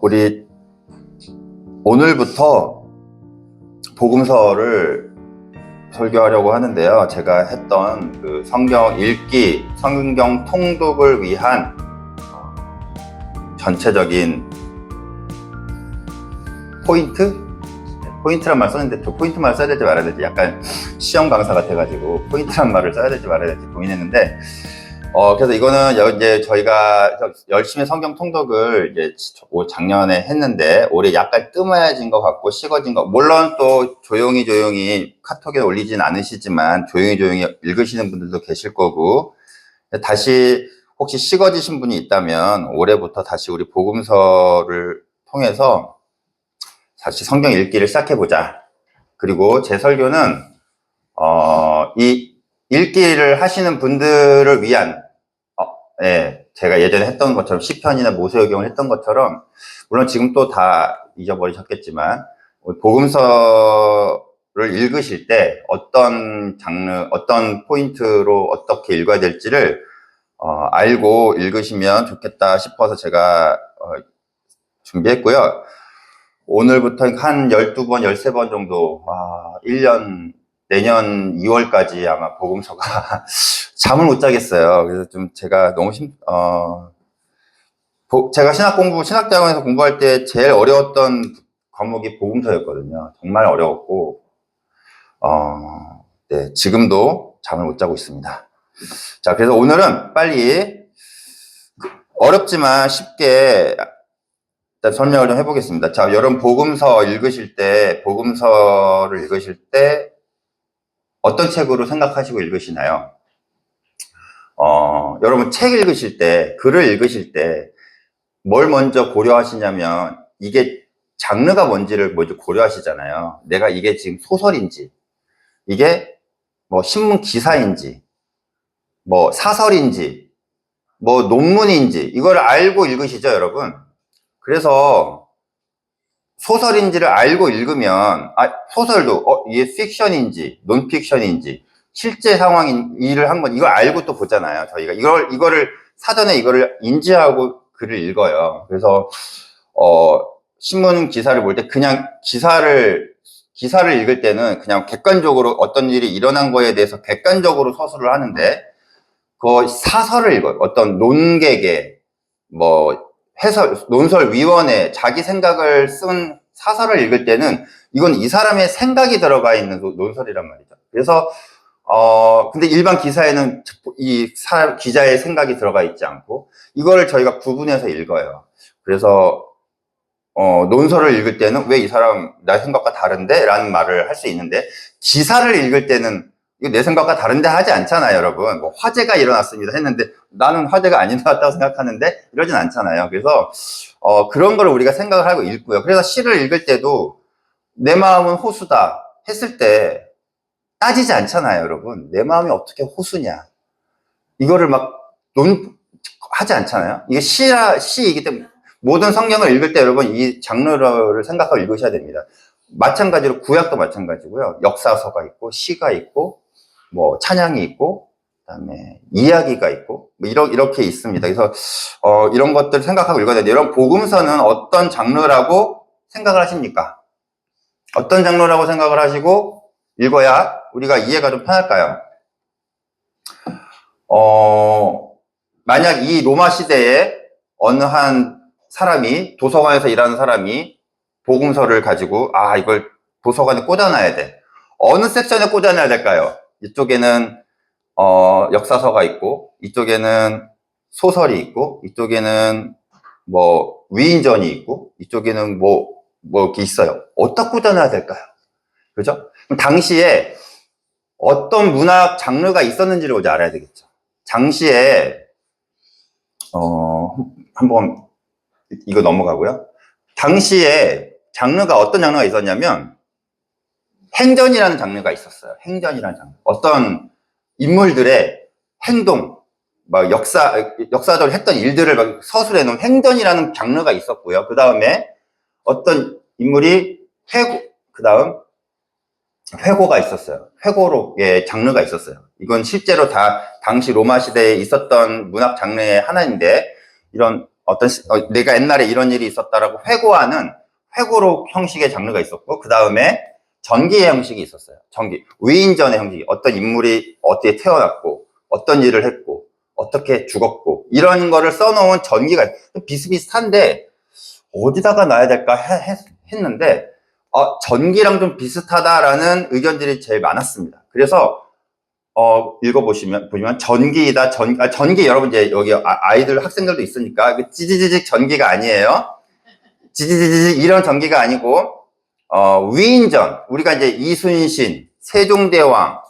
우리 오늘부터 복음서를 설교하려고 하는데요. 제가 했던 그 성경 읽기, 성경 통독을 위한 전체적인 포인트란 말 썼는데 저 포인트만 써야 될지 말아야 될지 약간 시험 강사 같아가지고 포인트란 말을 써야 될지 말아야 될지 고민했는데 그래서 이거는 이제 저희가 열심히 성경 통독을 이제 작년에 했는데 올해 약간 뜸해진 것 같고 식어진 것, 물론 또 조용히 카톡에 올리진 않으시지만 조용히 읽으시는 분들도 계실 거고, 다시 혹시 식어지신 분이 있다면 올해부터 다시 우리 복음서를 통해서 다시 성경 읽기를 시작해보자. 그리고 제 설교는 이 읽기를 하시는 분들을 위한 제가 예전에 했던 것처럼 시편이나 모세오경을 했던 것처럼, 물론 지금 또 다 잊어버리셨겠지만 복음서를 읽으실 때 어떤 장르, 어떤 포인트로 어떻게 읽어야 될지를 알고 읽으시면 좋겠다 싶어서 제가 준비했고요. 오늘부터 한 12번, 13번 정도, 1년, 내년 2월까지 아마 복음서가 잠을 못 자겠어요. 그래서 좀 제가 너무 제가 신학대학원에서 공부할 때 제일 어려웠던 과목이 복음서였거든요. 정말 어려웠고, 네, 지금도 잠을 못 자고 있습니다. 자, 그래서 오늘은 빨리 어렵지만 쉽게 일단 설명을 좀 해보겠습니다. 자, 여러분 복음서를 읽으실 때 어떤 책으로 생각하시고 읽으시나요? 여러분 책 읽으실 때, 글을 읽으실 때 뭘 먼저 고려하시냐면, 이게 장르가 뭔지를 먼저 고려하시잖아요. 내가 이게 지금 소설인지, 이게 뭐 신문 기사인지, 뭐 사설인지, 뭐 논문인지, 이걸 알고 읽으시죠, 여러분? 그래서 소설인지를 알고 읽으면, 소설도 이게 픽션인지 논픽션인지 실제 상황인 일을 한 건 이걸 알고 또 보잖아요. 저희가 이거를 사전에 이거를 인지하고 글을 읽어요. 그래서 신문 기사를 볼 때 그냥 기사를 읽을 때는 그냥 객관적으로 어떤 일이 일어난 거에 대해서 객관적으로 서술을 하는데, 그 사설을 읽어요. 어떤 논객의 뭐 논설위원회, 자기 생각을 쓴 사설을 읽을 때는 이건 이 사람의 생각이 들어가 있는 논설이란 말이죠. 그래서 근데 일반 기사에는 기자의 생각이 들어가 있지 않고, 이거를 저희가 구분해서 읽어요. 그래서 논설을 읽을 때는 왜 이 사람 나 생각과 다른데? 라는 말을 할 수 있는데, 기사를 읽을 때는 이거 내 생각과 다른데 하지 않잖아요, 여러분. 뭐 화재가 일어났습니다 했는데 나는 화재가 안 일어났다고 생각하는데 이러진 않잖아요. 그래서 그런 걸 우리가 생각을 하고 읽고요. 그래서 시를 읽을 때도 내 마음은 호수다 했을 때 따지지 않잖아요, 여러분. 내 마음이 어떻게 호수냐, 이거를 막 하지 않잖아요. 이게 시이기 때문에 모든 성경을 읽을 때 여러분 이 장르를 생각하고 읽으셔야 됩니다. 마찬가지로 구약도 마찬가지고요. 역사서가 있고 시가 있고 뭐 찬양이 있고 그다음에 이야기가 있고 뭐 이렇게 있습니다. 그래서 이런 것들 생각하고 읽어야 돼요. 여러분 복음서는 어떤 장르라고 생각을 하십니까? 어떤 장르라고 생각을 하시고 읽어야 우리가 이해가 좀 편할까요? 만약 이 로마 시대에 어느 한 사람이, 도서관에서 일하는 사람이 복음서를 가지고 이걸 도서관에 꽂아놔야 돼. 어느 섹션에 꽂아놔야 될까요? 이쪽에는 역사서가 있고, 이쪽에는 소설이 있고, 이쪽에는 뭐 위인전이 있고, 이쪽에는 뭐 이렇게 있어요. 어디다 꽂아놔야 될까요? 그죠? 그럼 당시에 어떤 문학 장르가 있었는지를 먼저 알아야 되겠죠. 당시에 한번 이거 넘어가고요. 당시에 어떤 장르가 있었냐면 행전이라는 장르가 있었어요. 행전이라는 장르. 어떤 인물들의 행동, 막 역사적으로 했던 일들을 막 서술해 놓은 행전이라는 장르가 있었고요. 그 다음에 어떤 인물이 그 다음 회고가 있었어요. 회고록의 장르가 있었어요. 이건 실제로 다 당시 로마 시대에 있었던 문학 장르의 하나인데, 이런 내가 옛날에 이런 일이 있었다라고 회고하는 회고록 형식의 장르가 있었고, 그 다음에 전기의 형식이 있었어요. 위인전의 형식이. 어떤 인물이 어떻게 태어났고, 어떤 일을 했고, 어떻게 죽었고, 이런 거를 써놓은 전기가 비슷비슷한데, 어디다가 놔야 될까 했는데, 전기랑 좀 비슷하다라는 의견들이 제일 많았습니다. 그래서, 보시면, 전기 여러분 이제 여기 아이들 학생들도 있으니까, 찌지지직 전기가 아니에요. 지지지지 이런 전기가 아니고, 위인전, 우리가 이제 이순신, 세종대왕,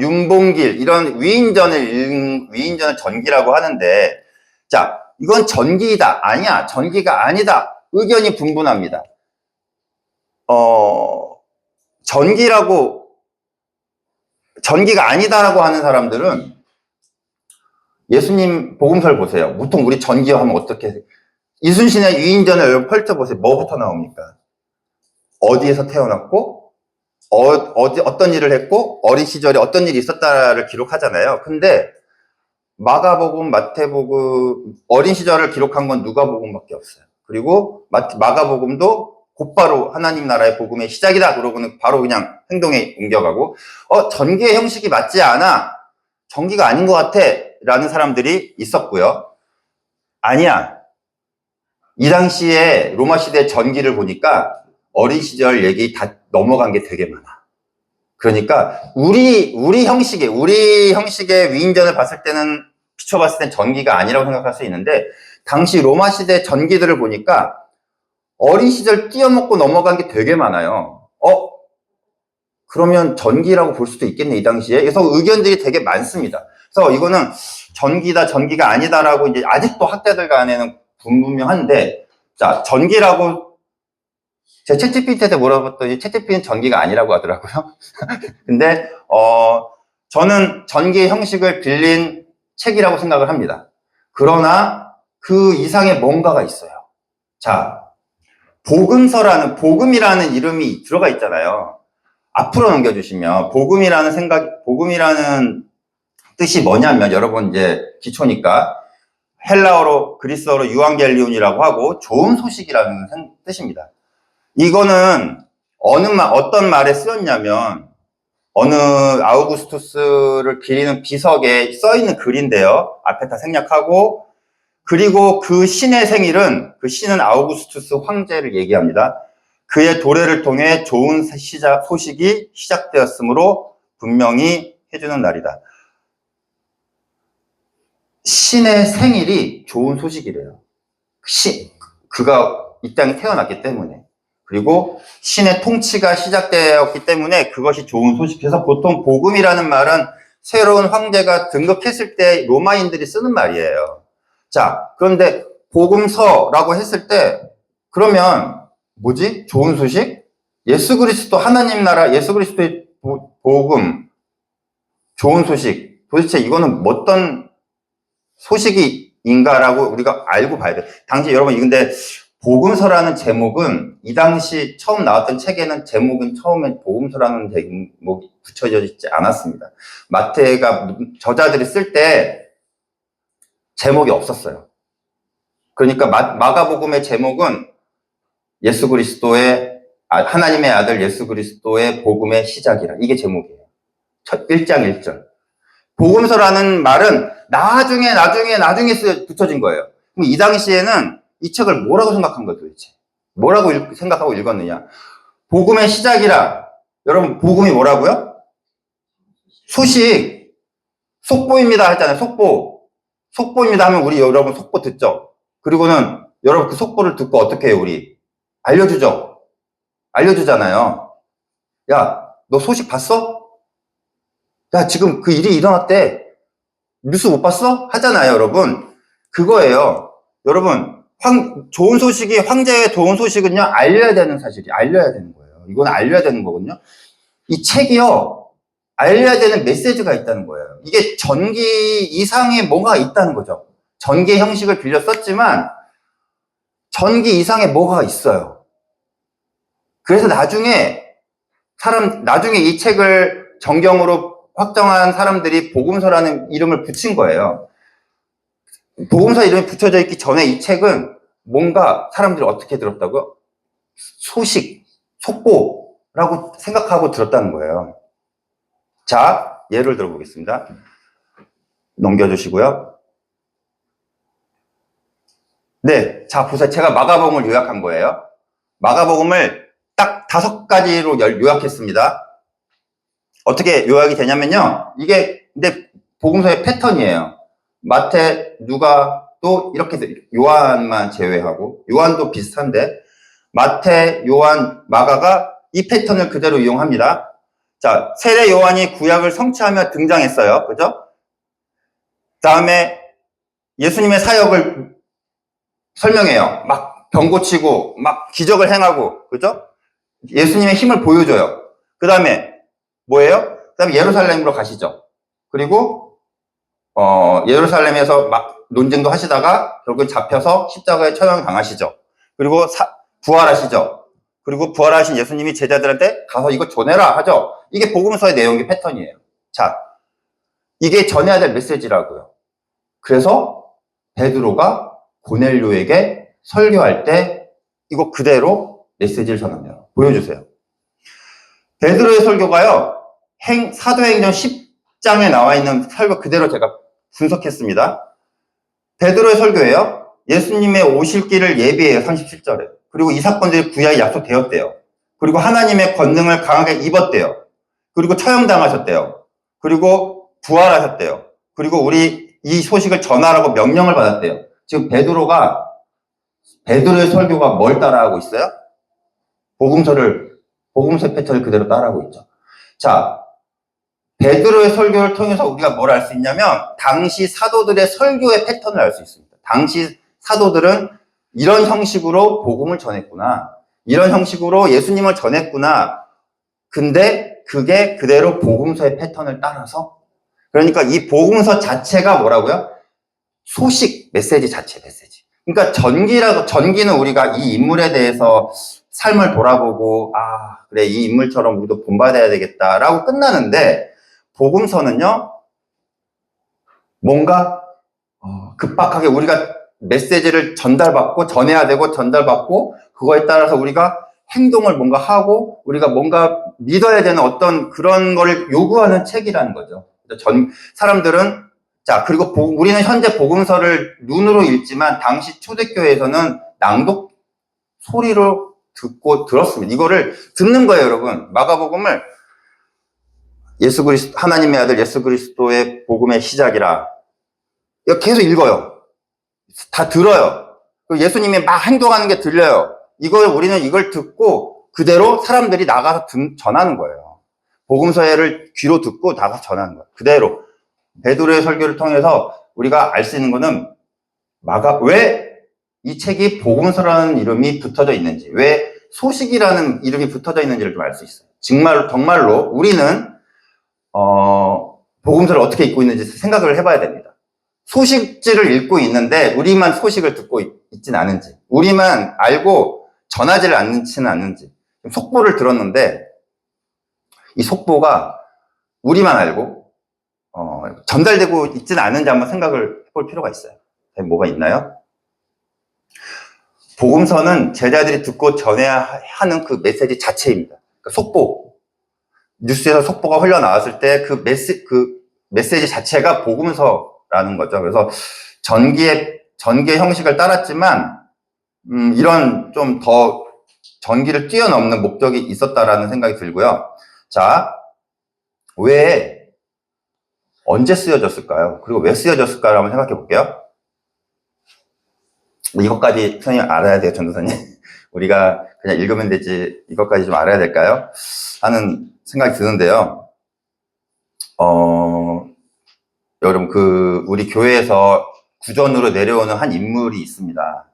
윤봉길, 이런 위인전을 전기라고 하는데, 자, 이건 전기이다. 아니야. 전기가 아니다. 의견이 분분합니다. 전기가 아니다라고 하는 사람들은 예수님 복음서를 보세요. 보통 우리 전기요 하면 어떻게, 이순신의 위인전을 펼쳐보세요. 뭐부터 나옵니까? 어디에서 태어났고, 어떤 일을 했고, 어린 시절에 어떤 일이 있었다를 기록하잖아요. 근데 마가복음, 마태복음, 어린 시절을 기록한 건 누가복음밖에 없어요. 그리고 마가복음도 곧바로 하나님 나라의 복음의 시작이다 그러고는 바로 그냥 행동에 옮겨가고, 전기의 형식이 맞지 않아, 전기가 아닌 것 같아 라는 사람들이 있었고요. 아니야, 이 당시에 로마 시대 전기를 보니까 어린 시절 얘기 다 넘어간 게 되게 많아. 그러니까 우리 형식의 위인전을 봤을 때는, 비춰봤을 땐 전기가 아니라고 생각할 수 있는데, 당시 로마 시대 전기들을 보니까 어린 시절 뛰어먹고 넘어간 게 되게 많아요. 그러면 전기라고 볼 수도 있겠네, 이 당시에. 그래서 의견들이 되게 많습니다. 그래서 이거는 전기가 아니다라고 이제 아직도 학자들 간에는 분명한데, 자, 전기라고 제가 챗GPT한테 물어봤더니 챗GPT는 전기가 아니라고 하더라고요. 근데 저는 전기의 형식을 빌린 책이라고 생각을 합니다. 그러나 그 이상의 뭔가가 있어요. 자, 복음이라는 이름이 들어가 있잖아요. 앞으로 넘겨주시면, 복음이라는 뜻이 뭐냐면, 여러분 이제 기초니까, 헬라어로, 그리스어로 유앙겔리온이라고 하고, 좋은 소식이라는 뜻입니다. 이거는 어떤 말에 쓰였냐면, 어느 아우구스투스를 기리는 비석에 써있는 글인데요. 앞에 다 생략하고, 그리고 그 신의 생일은, 그 신은 아우구스투스 황제를 얘기합니다. 그의 도래를 통해 좋은 소식이 시작되었으므로 분명히 해주는 날이다. 신의 생일이 좋은 소식이래요. 그가 이 땅에 태어났기 때문에. 그리고 신의 통치가 시작되었기 때문에 그것이 좋은 소식이어서, 보통 복음이라는 말은 새로운 황제가 등극했을 때 로마인들이 쓰는 말이에요. 자, 그런데 복음서라고 했을 때, 그러면 뭐지? 좋은 소식? 예수 그리스도 하나님 나라, 예수 그리스도의 복음, 좋은 소식. 도대체 이거는 어떤 소식인가라고 우리가 알고 봐야 돼. 당시 여러분, 근데 복음서라는 제목은, 이 당시 처음 나왔던 책에는 제목은 처음에 복음서라는 제목이 붙여져 있지 않았습니다. 마태가 저자들이 쓸 때 제목이 없었어요. 그러니까 마가복음의 제목은 예수 그리스도의, 하나님의 아들 예수 그리스도의 복음의 시작이라, 이게 제목이에요. 1장 1절. 복음서라는 말은 나중에 붙여진 거예요. 그럼 이 당시에는 이 책을 뭐라고 생각한 거예요, 도대체? 뭐라고 생각하고 읽었느냐? 복음의 시작이라. 여러분, 복음이 뭐라고요? 소식. 속보입니다 했잖아요. 속보입니다 하면 우리 여러분 속보 듣죠? 그리고는 여러분 그 속보를 듣고 어떻게 해요, 우리? 알려주죠? 알려주잖아요. 야, 너 소식 봤어? 야, 지금 그 일이 일어났대. 뉴스 못 봤어? 하잖아요, 여러분. 그거예요. 여러분, 황제의 좋은 소식은요, 알려야 되는 거예요. 이건 알려야 되는 거거든요. 이 책이요, 알려야 되는 메시지가 있다는 거예요. 이게 전기 이상의 뭐가 있다는 거죠. 전기의 형식을 빌려 썼지만, 전기 이상의 뭐가 있어요. 그래서 나중에 이 책을 정경으로 확정한 사람들이 복음서라는 이름을 붙인 거예요. 복음서 이름이 붙여져 있기 전에 이 책은 뭔가 사람들이 어떻게 들었다고요? 소식, 속보라고 생각하고 들었다는 거예요. 자, 예를 들어보겠습니다. 넘겨주시고요. 네, 자, 보세요. 제가 마가복음을 요약한 거예요. 마가복음을 딱 5가지로 요약했습니다. 어떻게 요약이 되냐면요. 이게 근데 복음서의 패턴이에요. 마태, 누가 또 이렇게 요한만 제외하고 요한도 비슷한데 마태, 요한, 마가가 이 패턴을 그대로 이용합니다. 자, 세례 요한이 구약을 성취하며 등장했어요. 그죠? 다음에 예수님의 사역을 설명해요. 막 병 고치고 막 기적을 행하고 그죠? 예수님의 힘을 보여줘요. 그 다음에 뭐예요? 그 다음에 예루살렘으로 가시죠. 그리고 예루살렘에서 막 논쟁도 하시다가 결국 잡혀서 십자가에 처형당하시죠. 그리고 부활하시죠. 그리고 부활하신 예수님이 제자들한테 가서 이거 전해라 하죠. 이게 복음서의 내용의 패턴이에요. 자, 이게 전해야 될 메시지라고요. 그래서 베드로가 고넬료에게 설교할 때 이거 그대로 메시지를 전합니다. 보여주세요. 베드로의 설교가요. 사도행전 10장에 나와 있는 설교 그대로 제가 분석했습니다. 베드로의 설교예요. 예수님의 오실 길을 예비해요. 37절에. 그리고 이 사건들이 구약에 약속되었대요. 그리고 하나님의 권능을 강하게 입었대요. 그리고 처형당하셨대요. 그리고 부활하셨대요. 그리고 우리 이 소식을 전하라고 명령을 받았대요. 지금 베드로의 설교가 뭘 따라하고 있어요? 복음서 패턴을 그대로 따라하고 있죠. 자, 베드로의 설교를 통해서 우리가 뭘 알 수 있냐면 당시 사도들의 설교의 패턴을 알 수 있습니다. 당시 사도들은 이런 형식으로 복음을 전했구나. 이런 형식으로 예수님을 전했구나. 근데 그게 그대로 복음서의 패턴을 따라서 그러니까 이 복음서 자체가 뭐라고요? 소식, 메시지 자체, 메시지. 그러니까 전기는 우리가 이 인물에 대해서 삶을 돌아보고, 그래, 이 인물처럼 우리도 본받아야 되겠다라고 끝나는데, 복음서는요, 뭔가, 급박하게 우리가 메시지를 전해야 되고, 전달받고, 그거에 따라서 우리가 행동을 뭔가 하고, 우리가 뭔가 믿어야 되는 어떤 그런 걸 요구하는 책이라는 거죠. 사람들은 자, 그리고 우리는 현재 복음서를 눈으로 읽지만 당시 초대교회에서는 낭독 소리로 듣고 들었습니다. 이거를 듣는 거예요, 여러분. 마가복음을 하나님의 아들 예수 그리스도의 복음의 시작이라. 계속 읽어요. 다 들어요. 예수님이 막 행동하는 게 들려요. 우리는 이걸 듣고 그대로 사람들이 나가서 전하는 거예요. 복음서를 귀로 듣고 나가서 전하는 거예요. 그대로. 베드로의 설교를 통해서 우리가 알 수 있는 거는 왜 이 책이 복음서라는 이름이 붙어져 있는지, 왜 소식이라는 이름이 붙어져 있는지를 좀 알 수 있어요. 정말로 우리는 복음서를 어떻게 읽고 있는지 생각을 해봐야 됩니다. 소식지를 읽고 있는데 우리만 소식을 듣고 있진 않은지, 우리만 알고 전하지를 않는지, 속보를 들었는데 이 속보가 우리만 알고 전달되고 있지는 않은지 한번 생각을 해볼 필요가 있어요. 뭐가 있나요? 복음서는 제자들이 듣고 전해야 하는 그 메시지 자체입니다. 그러니까 속보. 뉴스에서 속보가 흘러나왔을 때 그 메시지 자체가 복음서라는 거죠. 그래서 전기의 형식을 따랐지만, 이런 좀 더 전기를 뛰어넘는 목적이 있었다라는 생각이 들고요. 자, 언제 쓰여졌을까요? 그리고 왜 쓰여졌을까를 한번 생각해 볼게요. 이것까지 선생님 알아야 돼요, 전도사님. 우리가 그냥 읽으면 되지, 이것까지 좀 알아야 될까요? 하는 생각이 드는데요. 여러분, 우리 교회에서 구전으로 내려오는 한 인물이 있습니다.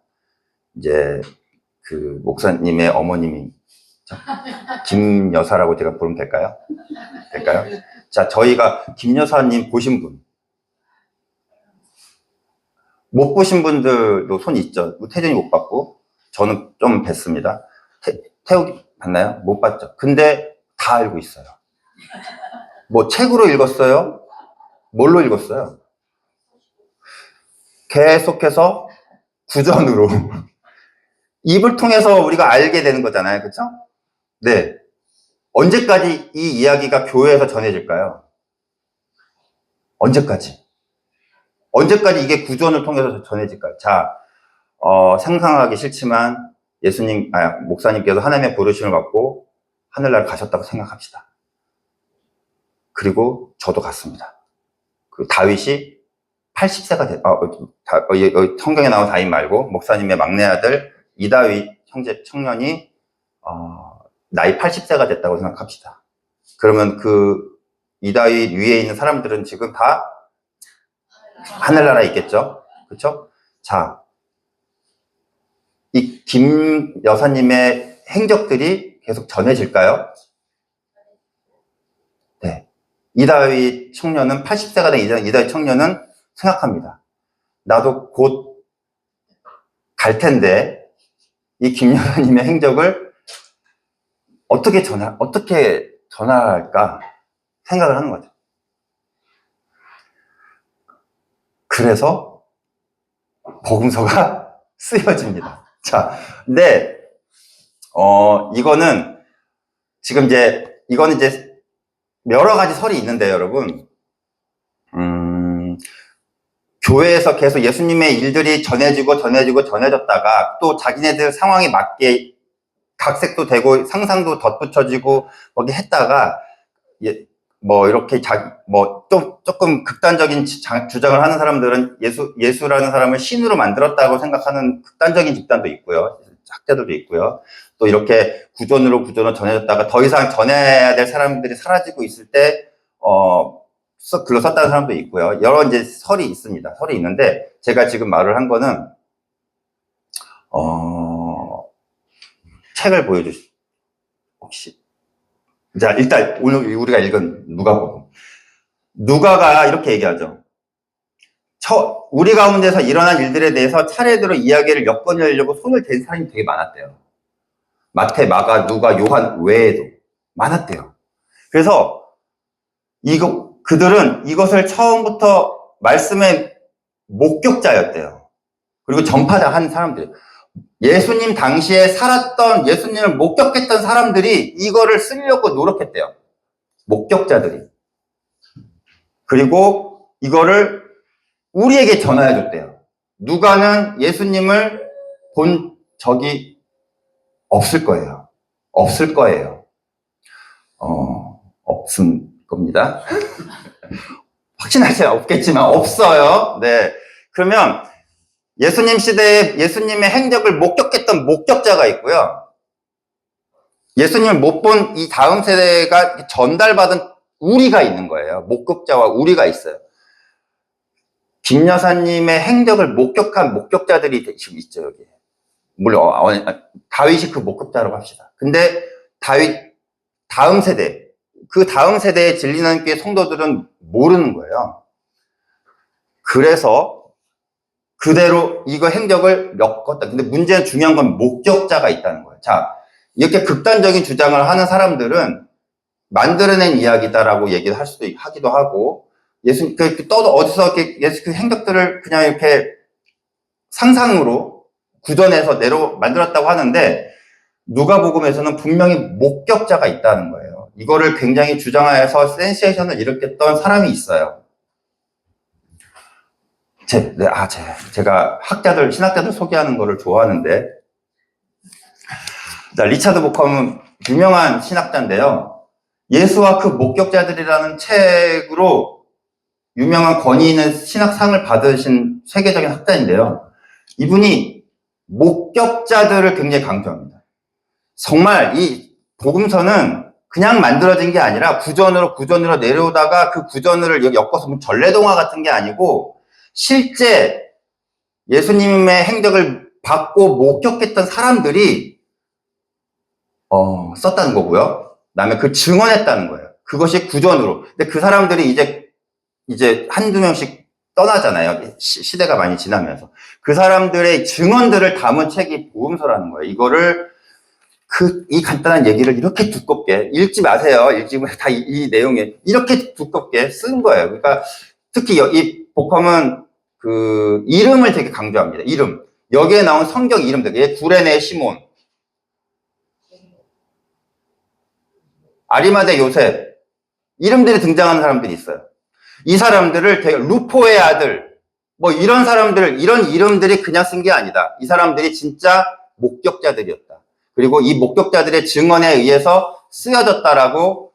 이제, 목사님의 어머님이, 김 여사라고 제가 부르면 될까요? 자, 저희가 김 여사님 보신 분. 못 보신 분들도 손 있죠. 태준이 못 봤고, 저는 좀 뵀습니다. 태욱이 봤나요? 못 봤죠. 근데 다 알고 있어요. 뭐 책으로 읽었어요? 뭘로 읽었어요? 계속해서 구전으로 입을 통해서 우리가 알게 되는 거잖아요. 그렇죠? 네. 언제까지 이 이야기가 교회에서 전해질까요? 언제까지 이게 구전을 통해서 전해질까요? 자, 상상하기 싫지만 목사님께서 하나님의 부르심을 받고 하늘나라 가셨다고 생각합시다. 그리고 저도 갔습니다. 그 다윗이 80세가 성경에 나온 다윗 말고 목사님의 막내 아들 이다윗 청년이 나이 80세가 됐다고 생각합시다. 그러면 그 이다윗 위에 있는 사람들은 지금 다 하늘나라에 있겠죠? 그렇죠? 자, 이 김 여사님의 행적들이 계속 전해질까요? 네. 이다윗 청년은 80세가 된 이다윗 청년은 생각합니다. 나도 곧 갈 텐데 이 김 여사님의 행적을 어떻게 전할까 생각을 하는 거죠. 그래서 복음서가 쓰여집니다. 자, 근데 이거는 여러 가지 설이 있는데요, 여러분. 교회에서 계속 예수님의 일들이 전해졌다가 또 자기네들 상황에 맞게 각색도 되고 상상도 덧붙여지고 거기 했다가 이렇게 조금 극단적인 주장을 하는 사람들은 예수라는 사람을 신으로 만들었다고 생각하는 극단적인 집단도 있고요. 학자들도 있고요. 또 이렇게 구전으로 전해졌다가 더 이상 전해야 될 사람들이 사라지고 있을 때, 글로 썼다는 사람도 있고요. 여러 설이 있습니다. 설이 있는데, 제가 지금 말을 한 거는, 책을 보여주시죠. 혹시. 자, 일단 오늘 우리가 읽은 누가가 이렇게 얘기하죠. 우리 가운데서 일어난 일들에 대해서 차례대로 이야기를 엮어내려고 손을 댄 사람이 되게 많았대요. 마태, 마가, 누가, 요한 외에도 많았대요. 그래서 그들은 이것을 처음부터 말씀의 목격자였대요. 그리고 전파자 한 사람들. 예수님 당시에 살았던, 예수님을 목격했던 사람들이 이거를 쓰려고 노력했대요. 목격자들이. 그리고 이거를 우리에게 전화해줬대요. 누가는 예수님을 본 적이 없을 거예요. 없을 겁니다. 확신하지 없겠지만 없어요. 네. 그러면 예수님 시대에 예수님의 행적을 목격했던 목격자가 있고요. 예수님을 못 본 이 다음 세대가 전달받은 우리가 있는 거예요. 목격자와 우리가 있어요. 김 여사님의 행적을 목격한 목격자들이 지금 있죠, 여기. 물론, 다윗이 그 목격자라고 합시다. 근데 다음 세대, 그 다음 세대의 진리는 게 성도들은 모르는 거예요. 그래서 그대로 이거 행적을 엮었다. 근데 문제는 중요한 건 목격자가 있다는 거예요. 자, 이렇게 극단적인 주장을 하는 사람들은 만들어낸 이야기다라고 얘기를 하기도 하고, 어디서 이렇게 그 행적들을 그냥 이렇게 상상으로 구전해서 만들었다고 하는데, 누가복음에서는 분명히 목격자가 있다는 거예요. 이거를 굉장히 주장하여서 센세이션을 일으켰던 사람이 있어요. 제가 신학자들 소개하는 거를 좋아하는데, 리차드 보컴은 유명한 신학자인데요. 예수와 그 목격자들이라는 책으로 유명한 권위 있는 신학상을 받으신 세계적인 학자인데요. 이분이 목격자들을 굉장히 강조합니다. 정말 이 복음서는 그냥 만들어진 게 아니라 구전으로 내려오다가 그 구전을 여기 엮어서 전래동화 같은 게 아니고 실제 예수님의 행적을 받고 목격했던 사람들이 썼다는 거고요. 그다음에 그 증언했다는 거예요. 그것이 구전으로. 근데 그 사람들이 이제 한두 명씩 떠나잖아요. 시대가 많이 지나면서. 그 사람들의 증언들을 담은 책이 복음서라는 거예요. 이거를 이 간단한 얘기를 이렇게 두껍게 읽지 마세요. 읽지면 다 이 내용에 이렇게 두껍게 쓴 거예요. 그러니까 특히 이 복음은 그 이름을 되게 강조합니다. 이름. 여기에 나온 성경 이름들. 얘 구레네 시몬, 아리마대 요셉, 이름들이 등장하는 사람들이 있어요. 이 사람들을 되게 루포의 아들, 뭐 이런 사람들, 이런 이름들이 그냥 쓴 게 아니다. 이 사람들이 진짜 목격자들이었다. 그리고 이 목격자들의 증언에 의해서 쓰여졌다라고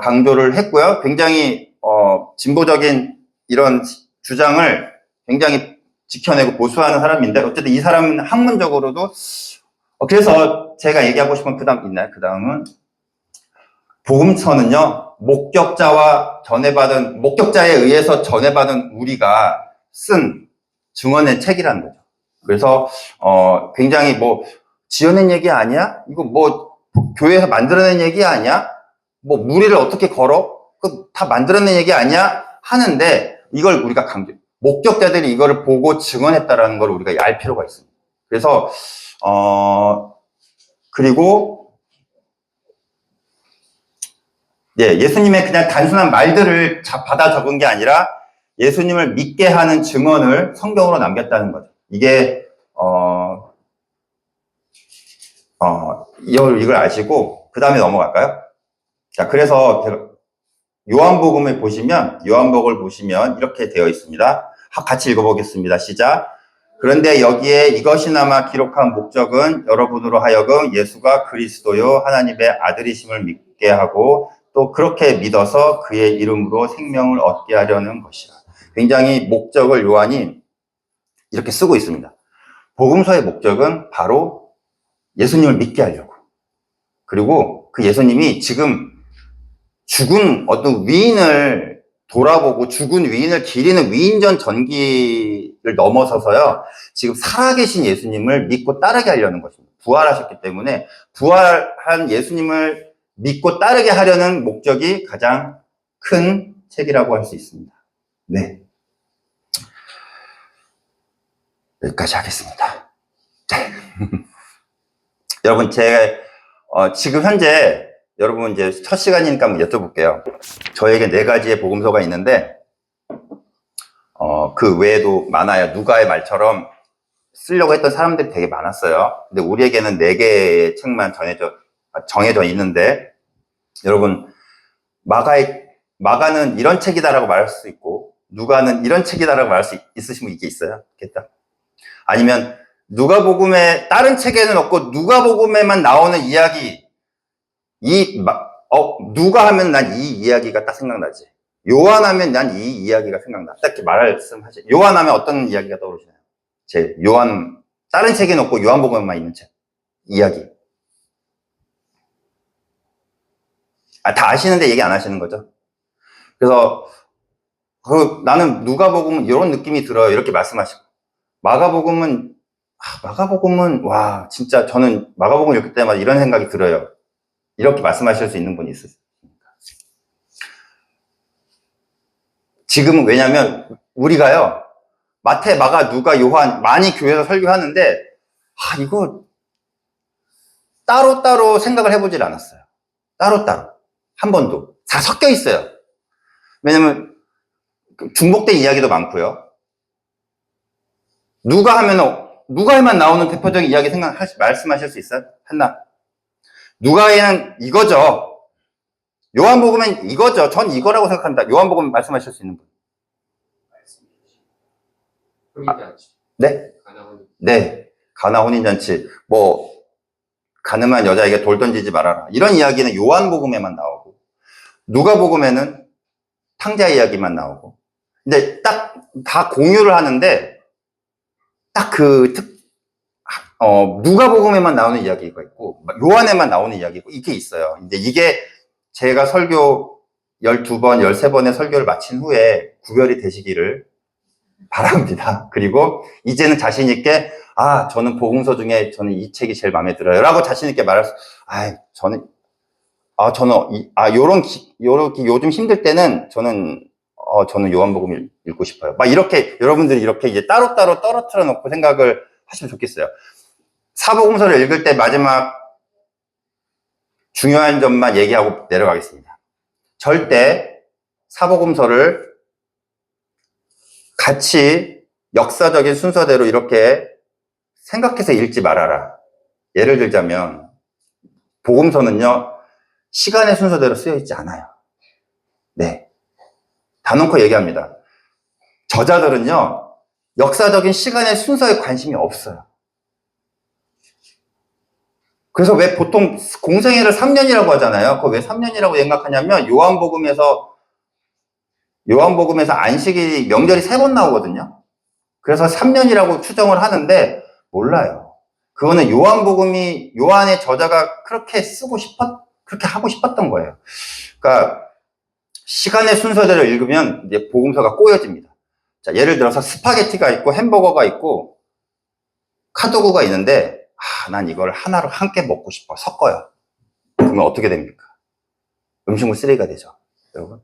강조를 했고요. 굉장히 진보적인 이런 주장을 굉장히 지켜내고 보수하는 사람인데, 어쨌든 이 사람은 학문적으로도 그래서 제가 얘기하고 싶은 그 다음 있나요? 그 다음은 복음서는요, 목격자에 의해서 전해받은 우리가 쓴 증언의 책이라는 거죠. 그래서 굉장히 뭐 지어낸 얘기 아니야? 이거 뭐 교회에서 만들어낸 얘기 아니야? 뭐 무리를 어떻게 걸어? 그 다 만들어낸 얘기 아니야? 하는데 이걸 우리가 목격자들이 이거를 보고 증언했다라는 걸 우리가 알 필요가 있습니다. 그래서 그리고 예수님의 그냥 단순한 말들을 받아 적은 게 아니라 예수님을 믿게 하는 증언을 성경으로 남겼다는 거죠. 이게 이걸 아시고 그 다음에 넘어갈까요? 자, 그래서 요한복음을 보시면 이렇게 되어 있습니다. 같이 읽어보겠습니다. 시작. 그런데 여기에 이것이나마 기록한 목적은 여러분으로 하여금 예수가 그리스도요 하나님의 아들이심을 믿게 하고 또 그렇게 믿어서 그의 이름으로 생명을 얻게 하려는 것이라. 굉장히 목적을 요한이 이렇게 쓰고 있습니다. 복음서의 목적은 바로 예수님을 믿게 하려고. 그리고 그 예수님이 지금 죽은 어떤 위인을 돌아보고 죽은 위인을 기리는 위인전 전기를 넘어서서요, 지금 살아계신 예수님을 믿고 따르게 하려는 것입니다. 부활하셨기 때문에 부활한 예수님을 믿고 따르게 하려는 목적이 가장 큰 책이라고 할 수 있습니다. 네. 여기까지 하겠습니다. 여러분, 지금 현재 여러분 이제 첫 시간이니까 한번 여쭤볼게요. 저에게 4가지의 복음서가 있는데, 그 외에도 많아요. 누가의 말처럼 쓰려고 했던 사람들이 되게 많았어요. 근데 우리에게는 4개의 책만 정해져 있는데, 여러분, 마가는 이런 책이다라고 말할 수 있고, 누가는 이런 책이다라고 말할 수 있으신 분 이게 있어요? 있겠다. 아니면 누가복음에 다른 책에는 없고 누가복음에만 나오는 이야기, 누가 하면 난 이 이야기가 딱 생각나지. 요한 하면 난 이 이야기가 생각나. 딱 이렇게 말씀하시. 요한 하면 어떤 이야기가 떠오르시나요? 다른 책에는 없고 요한복음에만 있는 책. 이야기. 다 아시는데 얘기 안 하시는 거죠? 그래서, 나는 누가복음은 이런 느낌이 들어요. 이렇게 말씀하시고. 마가복음은, 와, 진짜 저는 마가복음 읽을 때마다 이런 생각이 들어요. 이렇게 말씀하실 수 있는 분이 있으십니까? 지금은 왜냐면, 우리가요, 마태, 마가, 누가, 요한, 많이 교회에서 설교하는데, 이거, 따로따로 생각을 해보질 않았어요. 따로따로. 한 번도. 다 섞여 있어요. 왜냐면, 중복된 이야기도 많고요. 누가에만 나오는 대표적인 이야기 말씀하실 수 있어요? 하나. 누가에는 이거죠. 요한복음엔 이거죠. 전 이거라고 생각합니다. 요한복음 말씀하실 수 있는 분. 네? 네. 가나 혼인잔치. 가늠한 여자에게 돌 던지지 말아라. 이런 이야기는 요한복음에만 나오고, 누가복음에는 탕자 이야기만 나오고. 근데 딱 다 공유를 하는데, 딱 누가복음에만 나오는 이야기가 있고, 요한에만 나오는 이야기가 있고, 이게 있어요. 근데 이게 제가 설교 12번, 13번의 설교를 마친 후에 구별이 되시기를 바랍니다. 그리고 이제는 자신있게, 저는 복음서 중에 저는 이 책이 제일 마음에 들어요. 라고 자신있게 말할 수, 요즘 힘들 때는 저는 요한복음 읽고 싶어요. 여러분들이 이렇게 이제 따로따로 떨어뜨려 놓고 생각을 하시면 좋겠어요. 사복음서를 읽을 때 마지막 중요한 점만 얘기하고 내려가겠습니다. 절대 사복음서를 같이 역사적인 순서대로 이렇게 생각해서 읽지 말아라. 예를 들자면 복음서는요, 시간의 순서대로 쓰여 있지 않아요. 네, 단언코 얘기합니다. 저자들은요, 역사적인 시간의 순서에 관심이 없어요. 그래서 왜 보통 공생애를 3년이라고 하잖아요. 그거 왜 3년이라고 생각하냐면 요한복음에서 안식이 명절이 3번 나오거든요. 그래서 3년이라고 추정을 하는데 몰라요. 그거는 요한의 저자가 그렇게 그렇게 하고 싶었던 거예요. 그러니까 시간의 순서대로 읽으면 이제 복음서가 꼬여집니다. 자, 예를 들어서 스파게티가 있고 햄버거가 있고 핫도그가 있는데 난 이걸 하나로 함께 먹고 싶어. 섞어요. 그러면 어떻게 됩니까? 음식물 쓰레기가 되죠. 여러분.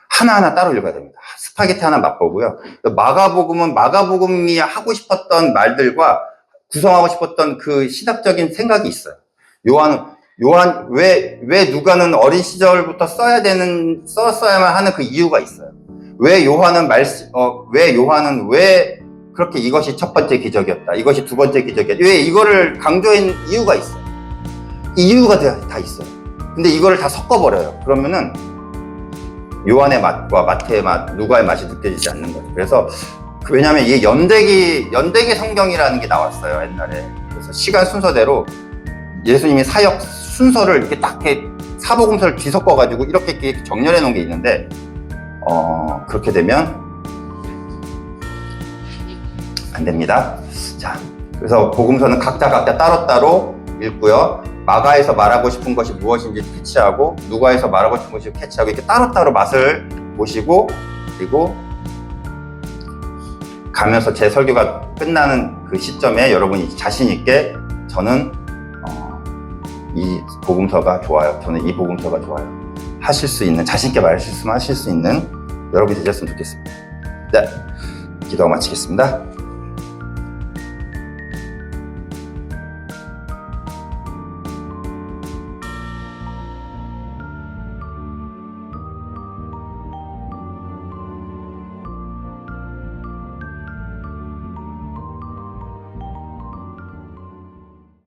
하나하나 따로 읽어야 됩니다. 스파게티 하나 맛보고요. 마가복음이 하고 싶었던 말들과 구성하고 싶었던 그 시작적인 생각이 있어요. 왜 누가는 어린 시절부터 썼어야만 하는 그 이유가 있어요. 왜 요한은 왜 그렇게 이것이 첫 번째 기적이었다. 이것이 두 번째 기적이었다. 왜 이거를 강조한 이유가 있어요. 이유가 다 있어요. 근데 이거를 다 섞어버려요. 그러면은 요한의 맛과 마태의 맛, 누가의 맛이 느껴지지 않는 거죠. 그래서 왜냐하면 이게 연대기 성경이라는 게 나왔어요, 옛날에. 그래서 시간 순서대로 예수님이 사역 순서를 이렇게 딱 사복음서를 뒤섞어가지고 이렇게 정렬해 놓은 게 있는데 그렇게 되면 안 됩니다. 자, 그래서 복음서는 각자 따로따로 읽고요. 마가에서 말하고 싶은 것이 무엇인지 캐치하고 누가에서 말하고 싶은 것이 캐치하고 이렇게 따로따로 맛을 보시고 그리고 가면서 제 설교가 끝나는 그 시점에 여러분이 자신 있게 저는 이 복음서가 좋아요. 저는 이 복음서가 좋아요. 하실 수 있는 자신 있게 말씀하실 수 있는 여러분이 되셨으면 좋겠습니다. 네, 기도하고 마치겠습니다.